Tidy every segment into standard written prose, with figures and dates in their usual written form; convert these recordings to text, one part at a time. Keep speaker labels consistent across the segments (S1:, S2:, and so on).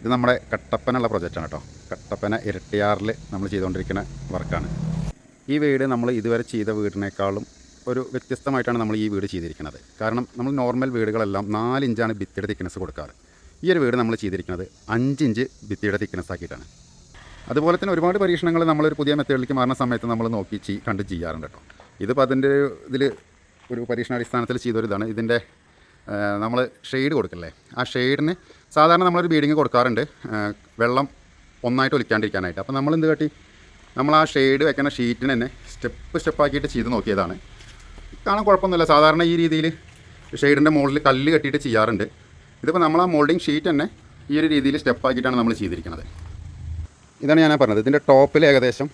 S1: ഇത് നമ്മുടെ കട്ടപ്പനുള്ള പ്രൊജക്റ്റാണ് കേട്ടോ. കട്ടപ്പന ഇരട്ടിയാറിൽ നമ്മൾ ചെയ്തുകൊണ്ടിരിക്കുന്ന വർക്കാണ്. ഈ വീട് നമ്മൾ ഇതുവരെ ചെയ്ത വീടിനേക്കാളും ഒരു വ്യത്യസ്തമായിട്ടാണ് നമ്മൾ ഈ വീട് ചെയ്തിരിക്കുന്നത്. കാരണം നമ്മൾ നോർമൽ വീടുകളെല്ലാം 4 ഇഞ്ചാണ് ഭിത്തിയുടെ തിക്നെസ് കൊടുക്കാറ്. ഈ ഒരു വീട് നമ്മൾ ചെയ്തിരിക്കുന്നത് 5 ഇഞ്ച് ഭിത്തിയുടെ തിക്നെസ് ആക്കിയിട്ടാണ്. അതുപോലെ തന്നെ ഒരുപാട് പരീക്ഷണങ്ങൾ നമ്മളൊരു പുതിയ മെത്തേഡിലേക്ക് മാറുന്ന സമയത്ത് നമ്മൾ നോക്കി കണ്ട് ചെയ്യാറുണ്ട് കേട്ടോ. ഇതിപ്പോൾ അതിൻ്റെ ഇതിൽ ഒരു പരീക്ഷണാടിസ്ഥാനത്തിൽ ചെയ്തൊരിതാണ്. ഇതിൻ്റെ നമ്മൾ ഷെയ്ഡ് കൊടുക്കില്ലേ, ആ ഷെയ്ഡിന് സാധാരണ നമ്മളൊരു ബീഡിങ് കൊടുക്കാറുണ്ട് വെള്ളം ഒന്നായിട്ട് ഒലിക്കാണ്ടിരിക്കാനായിട്ട്. അപ്പോൾ നമ്മൾ എന്ത് കാട്ടി, നമ്മൾ ആ ഷെയ്ഡ് വെക്കുന്ന ഷീറ്റിന് തന്നെ സ്റ്റെപ്പാക്കിയിട്ട് ചെയ്ത് നോക്കിയതാണ്. കാണാൻ കുഴപ്പമൊന്നുമില്ല. സാധാരണ ഈ രീതിയിൽ ഷെയ്ഡിൻ്റെ മുകളിൽ കല്ല് കെട്ടിയിട്ട് ചെയ്യാറുണ്ട്. ഇതിപ്പോൾ നമ്മൾ ആ മോൾഡിങ് ഷീറ്റ് തന്നെ ഈ ഒരു രീതിയിൽ സ്റ്റെപ്പാക്കിയിട്ടാണ് നമ്മൾ ചെയ്തിരിക്കുന്നത്. ഇതാണ് ഞാൻ പറഞ്ഞത്. ഇതിൻ്റെ ടോപ്പിൽ ഏകദേശം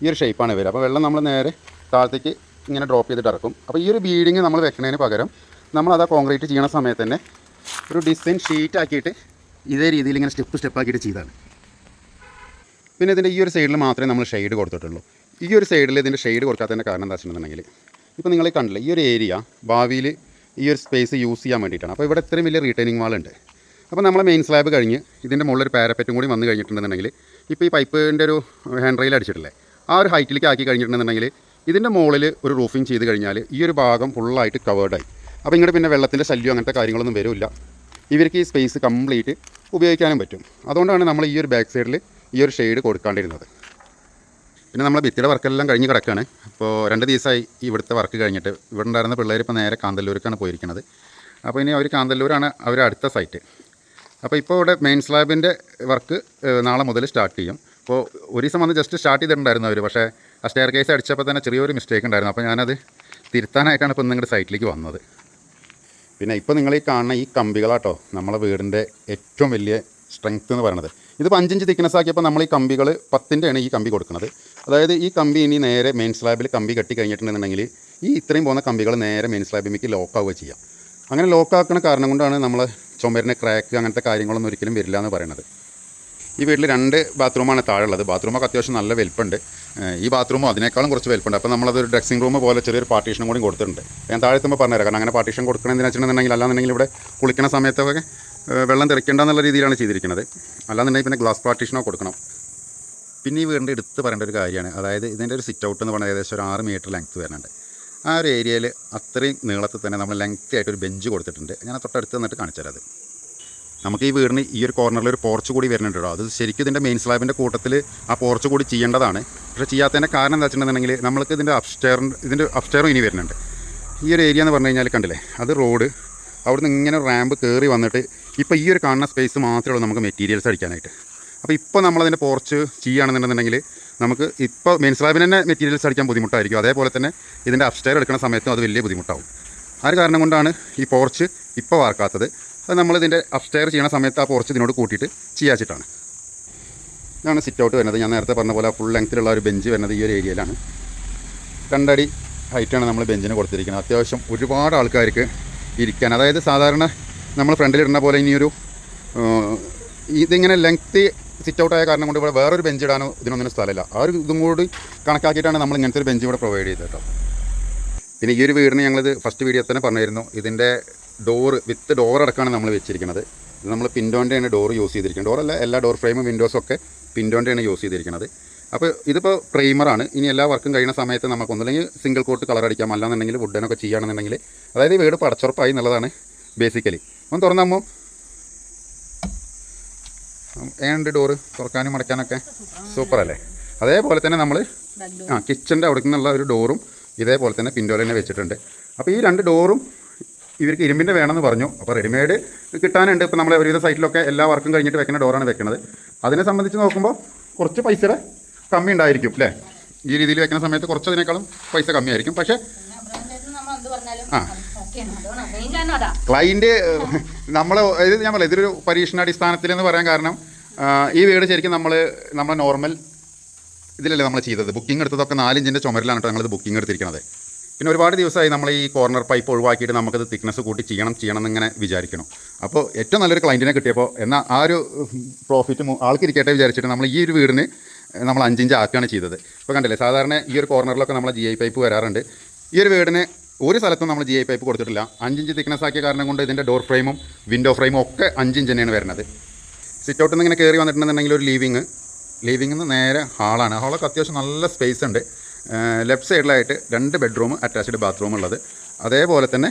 S1: ഈ ഒരു ഷേപ്പാണ് വരിക. അപ്പോൾ വെള്ളം നമ്മൾ നേരെ താഴത്തേക്ക് ഇങ്ങനെ ഡ്രോപ്പ് ചെയ്തിട്ട് ഇറക്കും. അപ്പോൾ ഈ ഒരു ബീഡിങ് നമ്മൾ വെക്കുന്നതിന് പകരം നമ്മളത് ആ കോൺക്രീറ്റ് ചെയ്യണ സമയത്ത് തന്നെ ഒരു ഡിസൈൻ ഷീറ്റ് ആക്കിയിട്ട് ഇതേ രീതിയിൽ ഇങ്ങനെ സ്റ്റെപ്പാക്കിയിട്ട് ചെയ്താണ്. പിന്നെ ഇതിൻ്റെ ഈ ഒരു സൈഡിൽ മാത്രമേ നമ്മൾ ഷെയ്ഡ് കൊടുത്തിട്ടുള്ളൂ. ഈ ഒരു സൈഡിൽ ഇതിൻ്റെ ഷെയ്ഡ് കൊടുക്കാത്തതിൻ്റെ കാരണം എന്താ വെച്ചിട്ടുണ്ടെങ്കിൽ, ഇപ്പോൾ നിങ്ങൾ കണ്ടില്ല, ഈ ഒരു ഏരിയ ഭാവിയിൽ ഈ ഒരു സ്പേസ് യൂസ് ചെയ്യാൻ വേണ്ടിയിട്ടാണ്. അപ്പോൾ ഇവിടെ ഇത്രയും വലിയ റീറ്റൈനിങ് വാളുണ്ട്. അപ്പോൾ നമ്മൾ മെയിൻ സ്ലാബ് കഴിഞ്ഞ് ഇതിൻ്റെ മുകളിൽ ഒരു പാരപ്പറ്റും കൂടി വന്നു കഴിഞ്ഞിട്ടുണ്ടെന്നുണ്ടെങ്കിൽ, ഇപ്പോൾ ഈ പൈപ്പിൻ്റെ ഒരു ഹാൻഡ് റെയിൽ അടിച്ചിട്ടില്ലേ, ആ ഒരു ഹൈറ്റിലേക്ക് ആക്കി കഴിഞ്ഞിട്ടുണ്ടെന്നുണ്ടെങ്കിൽ ഇതിൻ്റെ മുകളിൽ ഒരു റൂഫിങ് ചെയ്ത് കഴിഞ്ഞാൽ ഈ ഒരു ഭാഗം ഫുള്ളായിട്ട് കവേർഡായി. അപ്പോൾ ഇങ്ങോട്ട് പിന്നെ വെള്ളത്തിൻ്റെ ശല്യം അങ്ങനത്തെ കാര്യങ്ങളൊന്നും വരില്ല. ഇവർക്ക് ഈ സ്പേസ് കംപ്ലീറ്റ് ഉപയോഗിക്കാനും പറ്റും. അതുകൊണ്ടാണ് നമ്മൾ ഈ ഒരു ബാക്ക് സൈഡിൽ ഈ ഒരു ഷെയ്ഡ് കൊടുക്കാണ്ടിരുന്നത്. പിന്നെ നമ്മൾ ഭിത്തിയുടെ വർക്കെല്ലാം കഴിഞ്ഞ് കിടക്കുകയാണ്. ഇപ്പോൾ 2 ദിവസമായി ഇവിടുത്തെ വർക്ക് കഴിഞ്ഞിട്ട്. ഇവിടെ ഉണ്ടായിരുന്ന പിള്ളേർ ഇപ്പോൾ നേരെ കാന്തല്ലൂർക്കാണ് പോയിരിക്കുന്നത്. അപ്പോൾ ഇനി അവർ കാന്തല്ലൂരാണ് അവരുടെ അടുത്ത സൈറ്റ്. അപ്പോൾ ഇപ്പോൾ ഇവിടെ മെയിൻ സ്ലാബിൻ്റെ വർക്ക് നാളെ മുതൽ സ്റ്റാർട്ട് ചെയ്യും. അപ്പോൾ ഒരു ദിവസം വന്ന് ജസ്റ്റ് സ്റ്റാർട്ട് ചെയ്തിട്ടുണ്ടായിരുന്നു അവർ. പക്ഷേ ആ സ്റ്റെയർ കേസ് അടിച്ചപ്പോൾ തന്നെ ചെറിയൊരു മിസ്റ്റേക്ക് ഉണ്ടായിരുന്നു. അപ്പോൾ ഞാനത് തിരുത്താനായിട്ടാണ് ഇപ്പോൾ നിങ്ങളുടെ സൈറ്റിലേക്ക് വന്നത്. പിന്നെ ഇപ്പോൾ നിങ്ങൾ ഈ കാണുന്ന ഈ കമ്പികളാട്ടോ നമ്മളെ വീടിൻ്റെ ഏറ്റവും വലിയ സ്ട്രെങ്ത്ത് എന്ന് പറയുന്നത്. ഇതിപ്പോൾ 5 ഇഞ്ച് തിക്നെസ് ആക്കിയപ്പോൾ നമ്മൾ ഈ കമ്പികൾ 10-ൻ്റെയാണ് ഈ കമ്പി കൊടുക്കുന്നത്. അതായത് ഈ കമ്പി ഇനി നേരെ മെയിൻ സ്ലാബിൽ കമ്പി കെട്ടി കഴിഞ്ഞിട്ടുണ്ടെന്നുണ്ടെങ്കിൽ ഈ ഇത്രയും പോകുന്ന കമ്പികൾ നേരെ മെയിൻ സ്ലാബിലേക്ക് ലോക്കാവുക ചെയ്യാം. അങ്ങനെ ലോക്കാക്കുന്ന കാരണം കൊണ്ടാണ് നമ്മൾ ചുമരിന് ക്രാക്ക് അങ്ങനത്തെ കാര്യങ്ങളൊന്നും ഒരിക്കലും വരില്ല എന്ന് പറയുന്നത്. ഈ വീട്ടിൽ 2 ബാത്റൂമാണ് താഴെയുള്ളത്. ബാത്റൂമൊക്കെ അത്യാവശ്യം നല്ല വലുപ്പമുണ്ട്. ഈ ബാത്റൂമും അതിനേക്കാളും കുറച്ച് വലുപ്പമുണ്ട്. അപ്പോൾ നമ്മളതൊരു ഡ്രസ്സിംഗ് റൂം പോലെ ചെറിയൊരു പാർട്ടീഷനും കൂടി കൊടുത്തിട്ടുണ്ട്. ഞാൻ താഴെത്തുമ്പോൾ പറഞ്ഞുതരാം. കാരണം അങ്ങനെ പാർട്ടീഷൻ കൊടുക്കണമെന്ന് വെച്ചിട്ടുണ്ടെങ്കിൽ, അല്ലാന്നുണ്ടെങ്കിൽ ഇവിടെ കുളിക്കുന്ന സമയത്തൊക്കെ വെള്ളം തെറിക്കേണ്ടെന്നുള്ള രീതിയിലാണ് ചെയ്തിരിക്കുന്നത്. അല്ലാന്നുണ്ടെങ്കിൽ പിന്നെ ഗ്ലാസ് പാർട്ടീഷനോ കൊടുക്കണം. പിന്നെ ഈ വീടിൻ്റെ എടുത്ത് പറയേണ്ട ഒരു കാര്യമാണ്, അതായത് ഇതിൻ്റെ ഒരു സിറ്റ് ഔട്ട് എന്ന് പറഞ്ഞാൽ ഏകദേശം ഒരു 6 മീറ്റർ ലെങ്ത്ത് വരുന്നുണ്ട്. ആ ഒരു ഏരിയയിൽ അത്രയും നീളത്തിൽ തന്നെ നമ്മൾ ലെങ്ത്തി ആയിട്ടൊരു ബെഞ്ച് കൊടുത്തിട്ടുണ്ട്. ഞാൻ തൊട്ടടുത്ത് നിന്നിട്ട് കാണിച്ചു തരാം. അത് നമുക്ക് ഈ വീടിന് ഈ ഒരു കോർണറിൽ ഒരു പോർച്ച് കൂടി വരുന്നുണ്ട് കേട്ടോ. അത് ശരിക്കും ഇതിൻ്റെ മെയിൻ സ്ലാബിൻ്റെ കൂട്ടത്തിൽ ആ പോർച്ച് കൂടി ചെയ്യേണ്ടതാണ്. പക്ഷേ ചെയ്യാത്തതിൻ്റെ കാരണം എന്താ വെച്ചിട്ടുണ്ടെങ്കിൽ, നമ്മൾക്ക് ഇതിൻ്റെ അപ്സ്റ്റെയറും ഇനി വരുന്നുണ്ട്. ഈ ഒരു ഏരിയ എന്ന് പറഞ്ഞു കഴിഞ്ഞാൽ കണ്ടില്ലേ, അത് റോഡ്, അവിടുന്ന് ഇങ്ങനെ റാമ്പ് കയറി വന്നിട്ട് ഇപ്പോൾ ഈ ഒരു കാണുന്ന സ്പേസ് മാത്രമേ ഉള്ളൂ നമുക്ക് മെറ്റീരിയൽസ് അടിക്കാനായിട്ട്. അപ്പോൾ ഇപ്പോൾ നമ്മളതിൻ്റെ പോർച്ച് ചെയ്യുകയാണെന്നുണ്ടെന്നുണ്ടെങ്കിൽ നമുക്ക് ഇപ്പോൾ മെയിൻ സ്ലാബിന് തന്നെ മെറ്റീരിയൽസ് അടിക്കാൻ ബുദ്ധിമുട്ടായിരിക്കും. അതേപോലെ തന്നെ ഇതിൻ്റെ അപ്സ്റ്റെയർ എടുക്കുന്ന സമയത്തും അത് വലിയ ബുദ്ധിമുട്ടാവും. ആ ഒരു കാരണം കൊണ്ടാണ് ഈ പോർച്ച് ഇപ്പോൾ വാർക്കാത്തത്. അത് നമ്മളിതിൻ്റെ അപ്സ്റ്റെയർ ചെയ്യുന്ന സമയത്ത് ആ പോർച്ച് ഇതിനോട് കൂട്ടിയിട്ട് ചെയ്യാച്ചിട്ടാണ്. ഇതാണ് സിറ്റ് ഔട്ട് വരുന്നത്. ഞാൻ നേരത്തെ പറഞ്ഞ പോലെ ഫുൾ ലെങ്ത്തിലുള്ള ഒരു ബെഞ്ച് വരുന്നത് ഈ ഒരു ഏരിയയിലാണ്. 2 അടി ഹൈറ്റാണ് നമ്മൾ ബെഞ്ചിന് കൊടുത്തിരിക്കുന്നത്. അത്യാവശ്യം ഒരുപാട് ആൾക്കാർക്ക് ഇരിക്കാൻ, അതായത് സാധാരണ നമ്മൾ ഫ്രണ്ടിലിടുന്ന പോലെ ഇനിയൊരു ഇതിങ്ങനെ ലെങ്ത്തി സിറ്റ് ഔട്ടായ കാരണം കൊണ്ട് ഇവിടെ വേറൊരു ബെഞ്ച് ഇടാനോ ഇതിനൊന്നും സ്ഥലമില്ല. ആ ഒരു ഇതും കൂടി കണക്കാക്കിയിട്ടാണ് നമ്മൾ ഇങ്ങനത്തെ ഒരു ബെഞ്ച് ഇവിടെ പ്രൊവൈഡ് ചെയ്തത് കേട്ടോ. പിന്നെ ഈ ഒരു വീടിന് ഞങ്ങളിത് ഫസ്റ്റ് വീഡിയോ തന്നെ പറഞ്ഞിരുന്നു, ഇതിൻ്റെ ഡോറ് വിത്ത് ഡോർ അടക്കമാണ് നമ്മൾ വെച്ചിരിക്കുന്നത്. ഇത് നമ്മൾ പിൻഡോൻ്റെയാണ് ഡോർ യൂസ് ചെയ്തിരിക്കുന്നത്. ഡോറല്ല, എല്ലാ ഡോർ ഫ്രെയിമും വിൻഡോസൊക്കെ പിൻഡോൻ്റെയാണ് യൂസ് ചെയ്തിരിക്കുന്നത്. അപ്പോൾ ഇതിപ്പോൾ പ്രൈമറാണ്. ഇനി എല്ലാ വർക്കും കഴിയുന്ന സമയത്ത് നമുക്ക് ഒന്നുമില്ലെങ്കിൽ സിംഗിൾ കോട്ട് കളർ അടിക്കാം, അല്ലാന്നുണ്ടെങ്കിൽ വുഡനൊക്കെ ചെയ്യുകയാണെന്നുണ്ടെങ്കിൽ, അതായത് വീട് പടച്ചുറപ്പായി എന്നുള്ളതാണ് ബേസിക്കലി. ഒന്ന് തുറന്നാകുമ്പോൾ ഏണ്ട് ഡോറ് തുറക്കാനും അടയ്ക്കാനൊക്കെ സൂപ്പറല്ലേ. അതേപോലെ തന്നെ നമ്മൾ കിച്ചൻ്റെ അവിടെ നിന്നുള്ള ഒരു ഡോറും ഇതേപോലെ തന്നെ പിൻഡോയിൽ തന്നെ വെച്ചിട്ടുണ്ട്. അപ്പോൾ ഈ 2 ഡോറും ഇവർക്ക് ഇരുമ്പിൻ്റെ വേണമെന്ന് പറഞ്ഞു. അപ്പോൾ റെഡിമെയ്ഡ് കിട്ടാനുണ്ട്. ഇപ്പോൾ നമ്മൾ ഒരുവിധ സൈറ്റിലൊക്കെ എല്ലാ വർക്കും കഴിഞ്ഞിട്ട് വെക്കുന്ന ഡോറാണ് വെക്കുന്നത്. അതിനെ സംബന്ധിച്ച് നോക്കുമ്പോൾ കുറച്ച് പൈസയുടെ കമ്മി ഉണ്ടായിരിക്കും അല്ലേ. ഈ രീതിയിൽ വെക്കുന്ന സമയത്ത് കുറച്ച് അതിനേക്കാളും പൈസ കമ്മിയായിരിക്കും. പക്ഷേ ക്ലൈൻറ്റ് നമ്മൾ ഇത് ഞാൻ പറയാം, ഇതൊരു പരീക്ഷണാടിസ്ഥാനത്തിൽ എന്ന് പറയാൻ കാരണം, ഈ വീട് ശരിക്കും നമ്മൾ നോർമൽ ഇതിലല്ലേ നമ്മൾ ചെയ്തത്. ബുക്കിംഗ് എടുത്തതൊക്കെ 4 ഇഞ്ചിൻ്റെ ചുമരിലാണ് കേട്ടോ ഞങ്ങളിത് ബുക്കിംഗ് എടുത്തിരിക്കുന്നത്. പിന്നെ ഒരുപാട് ദിവസമായി നമ്മൾ ഈ കോർണർ പൈപ്പ് ഒഴിവാക്കിയിട്ട് നമുക്കത് തിക്നെസ് കൂട്ടി ചെയ്യണം എന്നിങ്ങനെ വിചാരിക്കണം. അപ്പോൾ ഏറ്റവും നല്ലൊരു ക്ലൈൻറ്റിനെ കിട്ടിയപ്പോൾ എന്നാൽ ആ ഒരു പ്രോഫിറ്റ് ആൾക്കിരിക്കട്ടെ വിചാരിച്ചിട്ട് നമ്മൾ ഈ ഒരു വീടിന് നമ്മൾ 5 ഇഞ്ച് ആക്കുകയാണ് ചെയ്തത്. ഇപ്പോൾ കണ്ടില്ലേ, സാധാരണ ഈ ഒരു കോർണറിലൊക്കെ നമ്മൾ GI പൈപ്പ് വരാറുണ്ട്. ഈ ഒരു വീടിന് ഒരു സ്ഥലത്തും നമ്മൾ GI പൈപ്പ് കൊടുത്തിട്ടില്ല. 5 ഇഞ്ച് തിക്നെസ് ആക്കിയ കാരണം കൊണ്ട് ഇതിൻ്റെ ഡോർ ഫ്രെയിമും വിൻഡോ ഫ്രെയിമും ഒക്കെ 5 ഇഞ്ച് തന്നെയാണ് വരുന്നത്. സിറ്റ് ഔട്ടിൽ നിന്ന് ഇങ്ങനെ കയറി വന്നിട്ടുണ്ടെന്നുണ്ടെങ്കിൽ ഒരു ലിവിങ്ങിൽ നിന്ന് നേരെ ഹാളാണ്. ഹാളൊക്കെ അത്യാവശ്യം നല്ല സ്പേസ് ഉണ്ട്. ലെഫ്റ്റ് സൈഡിലായിട്ട് 2 ബെഡ്റൂം അറ്റാച്ച്ഡ് ബാത്റൂം ഉള്ളത്. അതേപോലെ തന്നെ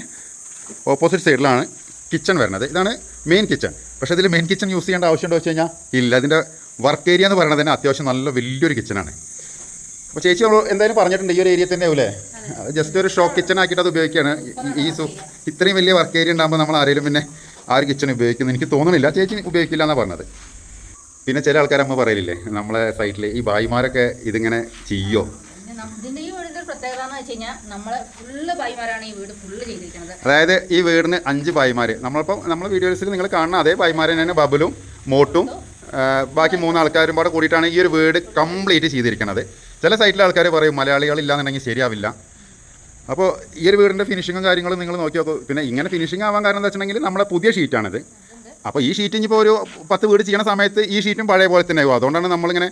S1: ഓപ്പോസിറ്റ് സൈഡിലാണ് കിച്ചൺ വരുന്നത്. ഇതാണ് മെയിൻ കിച്ചൺ. പക്ഷേ ഇതിൽ മെയിൻ കിച്ചൺ യൂസ് ചെയ്യേണ്ട ആവശ്യമുണ്ടോ വെച്ച് കഴിഞ്ഞാൽ ഇല്ല. ഇതിൻ്റെ വർക്ക് ഏരിയ എന്ന് പറയുന്നത് തന്നെ അത്യാവശ്യം നല്ല വലിയൊരു കിച്ചണാണ്. അപ്പോൾ ചേച്ചി നമ്മൾ എന്തായാലും പറഞ്ഞിട്ടുണ്ട് ഈ ഒരു ഏരിയ തന്നെ ആവില്ലേ, ജസ്റ്റ് ഒരു ഷോക്ക് കിച്ചൺ ആക്കിയിട്ട് അത് ഉപയോഗിക്കുകയാണ്. ഇത്രയും വലിയ വർക്ക് ഏരിയ ഉണ്ടാകുമ്പോൾ നമ്മൾ ആരെങ്കിലും പിന്നെ ആ ഒരു കിച്ചൺ ഉപയോഗിക്കുന്നു എനിക്ക് തോന്നുന്നില്ല. ചേച്ചി ഉപയോഗിക്കില്ല എന്നാണ് പറഞ്ഞത്. പിന്നെ ചില ആൾക്കാരമ്മ പറയലില്ലേ നമ്മളെ സൈറ്റിൽ ഈ ഭായിമാരൊക്കെ ഇതിങ്ങനെ ചെയ്യോ.
S2: ഇതിന്റെ ഈ വീടിന്റെ പ്രത്യേകത എന്ന് വെച്ച് കഴിഞ്ഞാൽ നമ്മള് ഫുള്ള് ഭായിമാരാണ് ഈ വീട് ഫുള്ള് ചെയ്തിരിക്കുന്നത്.
S1: അതായത് ഈ വീടിന് 5 ഭായിമാർ. നമ്മളിപ്പോൾ നമ്മൾ വീഡിയോസിൽ നിങ്ങൾ കാണുന്ന അതേ ഭായിമാർ തന്നെ ബബുലും മോട്ടും ബാക്കി 3 ആൾക്കാരും കൂടെ കൂടിയിട്ടാണ് ഈ ഒരു വീട് കംപ്ലീറ്റ് ചെയ്തിരിക്കുന്നത്. ചില സൈറ്റിലെ ആൾക്കാർ പറയും മലയാളികളില്ലാന്നുണ്ടെങ്കിൽ ശരിയാവില്ല. അപ്പോൾ ഈ ഒരു വീടിൻ്റെ ഫിനിഷിങ്ങും കാര്യങ്ങളും നിങ്ങൾ നോക്കി നോക്കൂ. പിന്നെ ഇങ്ങനെ ഫിനിഷിങ് ആവാൻ കാരണം എന്താ വെച്ചിട്ടുണ്ടെങ്കിൽ നമ്മുടെ പുതിയ ഷീറ്റാണിത്. അപ്പോൾ ഈ ഷീറ്റ് ഇനിയിപ്പോൾ ഒരു 10 വീട് ചെയ്യണ സമയത്ത് ഈ ഷീറ്റും പഴയ പോലെ തന്നെ ആവും. അതുകൊണ്ടാണ് നമ്മളിങ്ങനെ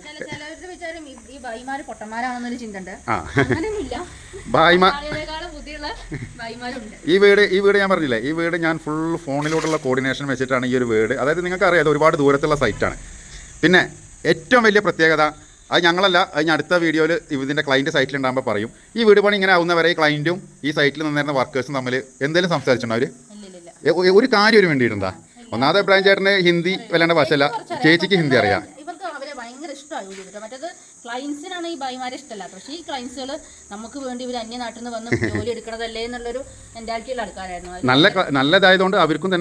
S1: ഈ വീട് ഞാൻ പറഞ്ഞില്ലേ, ഈ വീട് ഞാൻ ഫുൾ ഫോണിലോട്ടുള്ള കോർഡിനേഷൻ വെച്ചിട്ടാണ് ഈ ഒരു വീട്. അതായത് നിങ്ങൾക്ക് അറിയാം ഒരുപാട് ദൂരത്തുള്ള സൈറ്റാണ്. പിന്നെ ഏറ്റവും വലിയ പ്രത്യേകത അത് ഞങ്ങളല്ല, അത് ഞാൻ അടുത്ത വീഡിയോയിൽ ഇതിൻ്റെ ക്ലയൻറ്റ് സൈറ്റിലുണ്ടാകുമ്പോൾ പറയും. ഈ വീട് പണി ഇങ്ങനെ ആവുന്നവരെ ഈ ക്ലയൻറ്റും ഈ സൈറ്റിൽ നിന്നിരുന്ന വർക്കേഴ്സും തമ്മിൽ എന്തെങ്കിലും സംസാരിച്ചിട്ടുണ്ടോ അവർ? ഒരു കാര്യം വേണ്ടിയിട്ടുണ്ടാ. ഒന്നാമത് ഇബ്രാഹിം ചേട്ടന് ഹിന്ദി വല്ലാണ്ട് ഭാഷയല്ല, ചേച്ചിക്ക് ഹിന്ദി അറിയാം.
S2: ഭയങ്കര ഇഷ്ടമായി. മറ്റേത് ക്ലയൻസിനാണ് ഈ ഭായിമാരെ ഇഷ്ടമല്ലാത്ത. പക്ഷേ ഈ ക്ലയൻസുകൾ നമുക്ക് വേണ്ടി ഇവർ അന്യനാട്ടിൽ നിന്ന് വന്ന് ജോലി എടുക്കണതല്ലേ എന്നുള്ളൊരു മെന്റാലിറ്റിയുള്ള ആൾക്കാരായിരുന്നു.
S1: നല്ലതായതുകൊണ്ട് അവർക്കും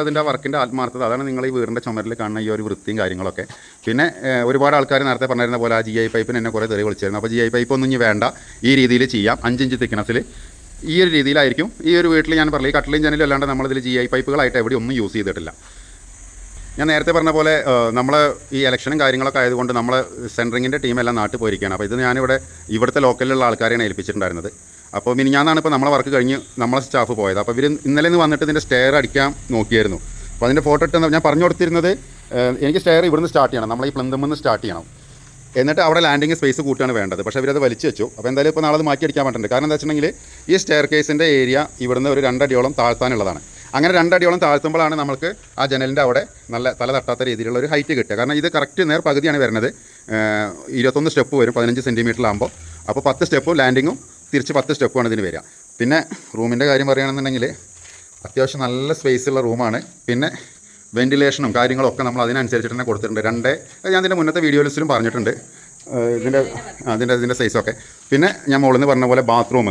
S1: അതിൻ്റെ വർക്കിൻ്റെ ആത്മാർത്ഥത. അതാണ് നിങ്ങൾ ഈ വീടിൻ്റെ ചുമരിൽ കാണുന്ന ഈ ഒരു വൃത്തിയും കാര്യങ്ങളൊക്കെ. പിന്നെ ഒരുപാട് ആൾക്കാർ നേരത്തെ പറഞ്ഞിരുന്ന പോലെ ആ GI പൈപ്പിന് എന്നെ കുറേ തെറി വിളിച്ചിരുന്നു. അപ്പോൾ GI പൈപ്പ് ഒന്നും ഇനി വേണ്ട, ഈ രീതിയിൽ ചെയ്യാം. 5 ഇഞ്ച് തിക്നെസ്സിൽ ഈ ഒരു രീതിയിലായിരിക്കും ഈ ഒരു വീട്ടിൽ. ഞാൻ പറഞ്ഞു ഈ കട്ടിലും ജനലും അല്ലാണ്ട് നമ്മളിതിൽ GI പൈപ്പുകളായിട്ട് എവിടെ ഒന്നും യൂസ് ചെയ്തിട്ടില്ല. ഞാൻ നേരത്തെ പറഞ്ഞ പോലെ നമ്മൾ ഈ ഇലക്ഷനും കാര്യങ്ങളൊക്കെ ആയതുകൊണ്ട് നമ്മൾ സെൻട്രിങ്ങിൻ്റെ ടീമെല്ലാം നാട്ടിൽ പോയിരിക്കുകയാണ്. അപ്പോൾ ഇത് ഞാനിവിടെ ഇവിടുത്തെ ലോക്കലിലുള്ള ആൾക്കാരെയാണ് ഏൽപ്പിച്ചിട്ടുണ്ടായിരുന്നത്. അപ്പോൾ മിനിഞ്ഞാന്നാണ് ഇപ്പോൾ നമ്മളെ വർക്ക് കഴിഞ്ഞ് നമ്മളെ സ്റ്റാഫ് പോയത്. അപ്പോൾ ഇവർ ഇന്നലെ നിന്ന് വന്നിട്ട് ഇതിൻ്റെ സ്റ്റെയർ അടിക്കാൻ നോക്കിയായിരുന്നു. അപ്പോൾ അതിൻ്റെ ഫോട്ടോ ഇട്ട് ഞാൻ പറഞ്ഞു കൊടുത്തിരുന്നത് എനിക്ക് സ്റ്റെയർ ഇവിടുന്ന് സ്റ്റാർട്ട് ചെയ്യണം, നമ്മൾ ഈ പ്ലന്തമെന്ന് സ്റ്റാർട്ട് ചെയ്യണം, എന്നിട്ട് അവിടെ ലാൻഡിങ് സ്പേസ് കൂട്ടാണ് വേണ്ടത്. പക്ഷേ അവരത് വലിച്ചു വെച്ചു. അപ്പോൾ എന്തായാലും ഇപ്പോൾ നാളെ അത് മാറ്റി അടിക്കാൻ പറ്റുന്നുണ്ട്. കാരണം എന്താ വെച്ചിട്ടുണ്ടെങ്കിൽ ഈ സ്റ്റെയർ കേസിൻ്റെ ഏരിയ ഇവിടുന്ന് ഒരു 2 അടിയോളം താഴ്ത്താനുള്ളതാണ്. അങ്ങനെ 2 അടിയോളം താഴ്ത്തുമ്പോഴാണ് നമുക്ക് ആ ജനലിൻ്റെ അവിടെ നല്ല തല തട്ടാത്ത രീതിയിലുള്ള ഒരു ഹൈറ്റ് കിട്ടുക. കാരണം ഇത് കറക്റ്റ് നേർ പകുതിയാണ് വരുന്നത്. 21 സ്റ്റെപ്പ് വരും 15 സെൻറ്റിമീറ്ററിലാകുമ്പോൾ. അപ്പോൾ 10 സ്റ്റെപ്പും ലാൻഡിങ്ങും തിരിച്ച് 10 സ്റ്റെപ്പുമാണ് ഇതിന് വരിക. പിന്നെ റൂമിൻ്റെ കാര്യം പറയുകയാണെന്നുണ്ടെങ്കിൽ അത്യാവശ്യം നല്ല സ്പേസുള്ള റൂമാണ്. പിന്നെ വെൻറ്റിലേഷനും കാര്യങ്ങളും ഒക്കെ നമ്മൾ അതിനനുസരിച്ചിട്ട് തന്നെ കൊടുത്തിട്ടുണ്ട്. ഞാൻ ഇതിൻ്റെ മുന്നത്തെ വീഡിയോസിലും പറഞ്ഞിട്ടുണ്ട് ഇതിൻ്റെ സൈസൊക്കെ. പിന്നെ ഞാൻ മുകളിൽ നിന്ന് പറഞ്ഞ പോലെ ബാത്റൂം,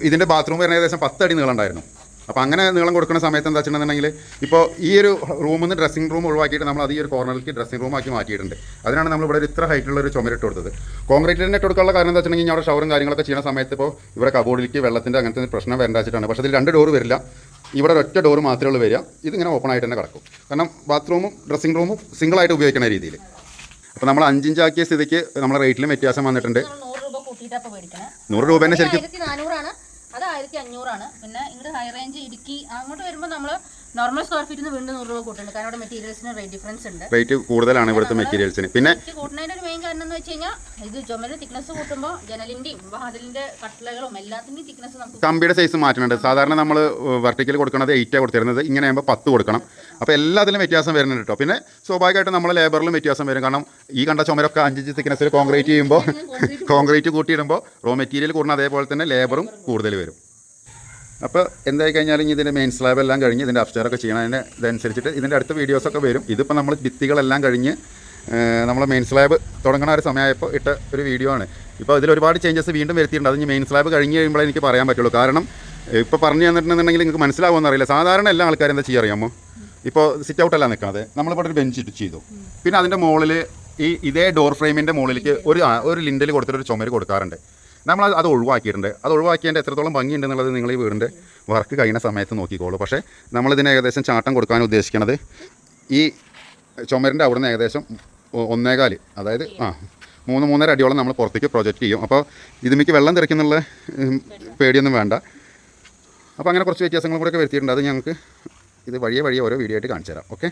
S1: ഇതിൻ്റെ ബാത്റൂം വരുന്ന ഏകദേശം 10 അടി നീളം ഉണ്ടായിരുന്നു. അപ്പോൾ അങ്ങനെ നീളം കൊടുക്കുന്ന സമയത്ത് എന്താ വെച്ചിട്ടുണ്ടെങ്കിൽ ഇപ്പോൾ ഈ ഒരു റൂമിൽ നിന്ന് ഡ്രസ്സിംഗ് റൂം ഒഴിവാക്കിയിട്ട് നമ്മൾ അത് ഈ ഒരു കോർണറിലേക്ക് ഡ്രസ്സിംഗ് റൂമാക്കി മാറ്റിയിട്ടുണ്ട്. അതിനാണ് നമ്മൾ ഇവിടെ ഇത്ര ഹൈറ്റുള്ള ഒരു ചുമരിട്ട് കൊടുത്തത്. കോൺക്രീറ്റ് തന്നെ ഇട്ട് കൊടുക്കാനുള്ള കാരണം എന്താ വെച്ചിട്ടുണ്ടെങ്കിൽ അവിടെ ഷവറും കാര്യങ്ങളൊക്കെ ചെയ്യുന്ന സമയത്ത് ഇപ്പോൾ ഇവിടെ കബോർഡിലേക്ക് വെള്ളത്തിൻ്റെ അങ്ങനത്തെ പ്രശ്നം വരേണ്ട വെച്ചിട്ടാണ്. പക്ഷേ ഇതിൽ 2 ഡോർ വരില്ല, ഇവിടെ ഒറ്റ ഡോർ മാത്രമേ ഉള്ളൂ വരിക. ഇതിങ്ങനെ ഓപ്പൺ ആയിട്ട് തന്നെ കിടക്കും. കാരണം ബാത്റൂമും ഡ്രസ്സിംഗ് റൂമും സിംഗിളായിട്ട് ഉപയോഗിക്കുന്ന രീതിയിൽ. അപ്പോൾ നമ്മൾ 5 ഇഞ്ച് ആക്കിയ സ്ഥിതിക്ക് നമ്മുടെ റേറ്റിലും വ്യത്യാസം വന്നിട്ടുണ്ട്. 100 രൂപ തന്നെ ശരിക്കും.
S2: അത് 1500 പിന്നെ ഇങ്ങോട്ട് ഹൈ റേഞ്ച് ഇടുക്കി അങ്ങോട്ട് വരുമ്പോൾ നമ്മൾ നോർമൽ സ്ക്വയർ ഫീറ്റിന് വീണ്ടും 100 രൂപ കൂട്ടുന്നുണ്ട്. കാരണം ഇവിടെ മെറ്റീരിയൽസിന് റേറ്റ് ഡിഫറൻസ് ഉണ്ട്,
S1: റേറ്റ് കൂടുതലാണ് ഇവിടുത്തെ മെറ്റീരിയൽസിന്. പിന്നെ
S2: കൂട്ടുന്നതിൻ്റെ ഒരു മെയിൻ കാരണം എന്ന് വെച്ച് കഴിഞ്ഞാൽ ഇത് ചുമരിന്റെ തിക്നെസ് കൂട്ടുമ്പോൾ ജനലിന്റെയും വാതിലിന്റെ കട്ടിലകളും എല്ലാത്തിന്റെയും തിക്നെസ് നമുക്ക്
S1: കമ്പിയുടെ സൈസ് മാറ്റുന്നുണ്ട്. സാധാരണ നമ്മൾ വെർട്ടിക്കൽ കൊടുക്കുന്നത് 8 കൊടുത്തിരുന്നത്, ഇങ്ങനെ ആകുമ്പോൾ 10 കൊടുക്കണം. അപ്പോൾ എല്ലാത്തിലും വ്യത്യാസം വരുന്നുണ്ട് കേട്ടോ. പിന്നെ സ്വാഭാവികമായിട്ട് നമ്മൾ ലേബറിലും വ്യത്യാസം വരും. കാരണം ഈ കണ്ട ചുമരൊക്കെ 5 ഇഞ്ച് തിക്നെസ്സിൽ കോൺക്രീറ്റ് ചെയ്യുമ്പോൾ കോൺക്രീറ്റ് കൂട്ടിയിടുമ്പോൾ റോ മെറ്റീരിയൽ കൂടുന്ന അതേപോലെ തന്നെ ലേബറും കൂടുതൽ വരും. അപ്പോൾ എന്തായി കഴിഞ്ഞാലും ഇതിൻ്റെ മെയിൻ സ്ലാബ് എല്ലാം കഴിഞ്ഞ് ഇതിൻ്റെ അപ്സ്റ്റെയറൊക്കെ ചെയ്യണതിന് ഇതനുസരിച്ചിട്ട് ഇതിൻ്റെ അടുത്ത വീഡിയോസൊക്കെ വരും. ഇതിപ്പോൾ നമ്മൾ ഭിത്തികളെല്ലാം കഴിഞ്ഞ് നമ്മൾ മെയിൻ സ്ലാബ് തുടങ്ങുന്ന ഒരു സമയമായപ്പോൾ ഇട്ട ഒരു വീഡിയോ ആണ്. ഇപ്പോൾ ഇതിൽ ഒരുപാട് ചേഞ്ചസ് വീണ്ടും വരുത്തിയിട്ടുണ്ട്. അത് മെയിൻ സ്ലാബ് കഴിഞ്ഞ് കഴിയുമ്പോഴേ എനിക്ക് പറയാൻ പറ്റുള്ളൂ. കാരണം ഇപ്പോൾ പറഞ്ഞു തന്നിട്ടുണ്ടെന്നുണ്ടെങ്കിൽ നിങ്ങൾക്ക് മനസ്സിലാവുമെന്ന് അറിയില്ല. സാധാരണ എല്ലാ ആൾക്കാരും എന്താ ചെയ്യുക അറിയാമോ, ഇപ്പോൾ സിറ്റ് ഔട്ടല്ല നിൽക്കാതെ നമ്മളിപ്പോൾ ഒരു ബെഞ്ച് ഇട്ട് ചെയ്തു. പിന്നെ അതിൻ്റെ മുകളിൽ ഇതേ ഡോർ ഫ്രെയിമിൻ്റെ മുകളിലേക്ക് ഒരു ലിൻഡൽ കൊടുത്തിട്ടൊരു ചുമര് കൊടുക്കാറുണ്ട്. നമ്മൾ അത് ഒഴിവാക്കിയിട്ടുണ്ട്. അത് ഒഴിവാക്കിയതിൻ്റെ എത്രത്തോളം ഭംഗിയുണ്ടെന്നുള്ളത് നിങ്ങൾ ഈ വീടിൻ്റെ വർക്ക് കഴിയുന്ന സമയത്ത് നോക്കിക്കോളൂ. പക്ഷേ നമ്മളിതിന് ഏകദേശം ചാട്ടം കൊടുക്കാൻ ഉദ്ദേശിക്കുന്നത് ഈ ചുമരിൻ്റെ അവിടെ നിന്ന് ഏകദേശം 1.25, അതായത് 3-3.5 അടിയോളം നമ്മൾ പുറത്തേക്ക് പ്രൊജക്റ്റ് ചെയ്യും. അപ്പോൾ ഇതിലേക്ക് വെള്ളം തെറിക്കുന്നുള്ള പേടിയൊന്നും വേണ്ട. അപ്പോൾ അങ്ങനെ കുറച്ച് വ്യത്യാസങ്ങളും കൂടെയൊക്കെ വരുത്തിയിട്ടുണ്ട്. അത് ഞങ്ങൾക്ക് ഇത് വഴിയെ ഓരോ വീഡിയോ ആയിട്ട് കാണിച്ചു തരാം. ഓക്കെ.